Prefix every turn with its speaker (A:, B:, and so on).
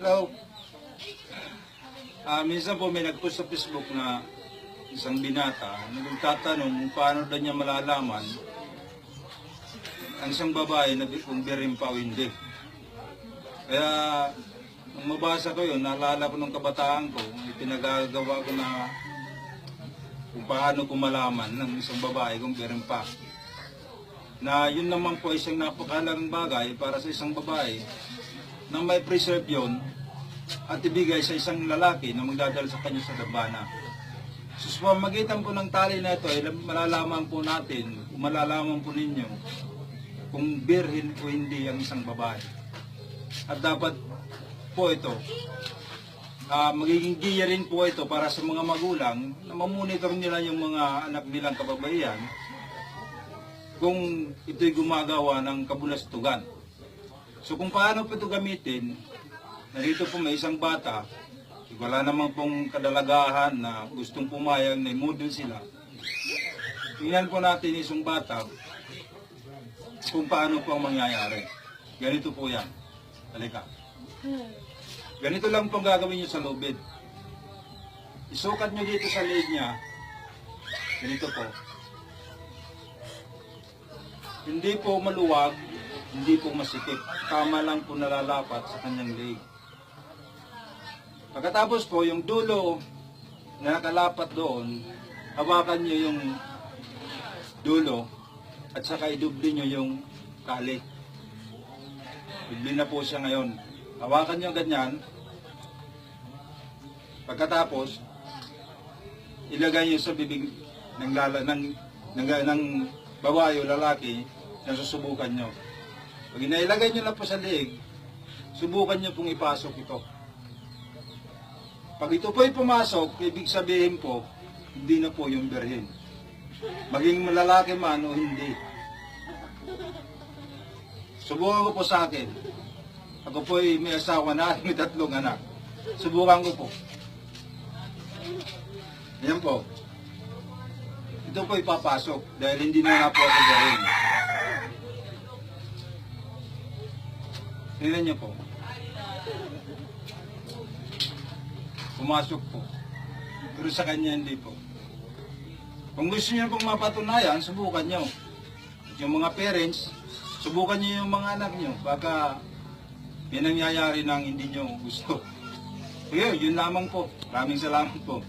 A: Hello. Minsan po may nagpost sa Facebook na isang binata na nagtatanong kung paano daw niya malalaman ang isang babae na kung birim pa o hindi. Kaya nung mabasa ko yun, naalala ko nung kabataan ko, may pinagagawa ko na kung paano ko malaman ng isang babae kung birim pa. Na yun naman po isang napakalagang bagay para sa isang babae na may preserve yun at ibigay sa isang lalaki na magdadala sa kanya sa dambana. So sa pamamagitan po ng tali na ito, ay malalaman po natin, malalaman po ninyo kung birhin o hindi ang isang babae. At dapat po ito, magiging giya rin po ito para sa mga magulang na mamonitor nila yung mga anak nilang kababaihan kung ito'y gumagawa ng kabulastugan. So kung paano po ito gamitin, narito po may isang bata, wala naman pong kadalagahan na gustong pumayag na model sila. Tingnan po natin isang bata kung paano po ang mangyayari. Ganito po yan. Halika. Ganito lang pong gagawin nyo sa lubid. Isukat nyo dito sa leg niya. Ganito po. Hindi po maluwag, hindi po masikip. Tama lang po nalalapat sa kanyang leg. Pagkatapos po, yung dulo na nakalapat doon, hawakan nyo yung dulo at saka idubli nyo yung tali. Idubli na po siya ngayon. Hawakan nyo ganyan. Pagkatapos, ilagay nyo sa bibig ng babae o lalaki na susubukan nyo. Pag inailagay nyo na po sa leeg, subukan nyo pong ipasok ito. Pag ito po'y pumasok, ibig sabihin po, hindi na po yung birhen. Maging malalaki man o hindi. Subukan ko po sa akin. Ako po'y may asawa na, may 3 anak. Subukan ko po. Ayan po. Ito po'y papasok dahil hindi na nga po ako birhen. Tingnan niyo po. Pumasok po. Pero sa kanya hindi po. Kung gusto niyo pong mapatunayan, subukan niyo. Yung mga parents, subukan niyo yung mga anak niyo. Baka may nangyayari nang hindi niyo gusto. Sige, yun lamang po. Maraming salamat po.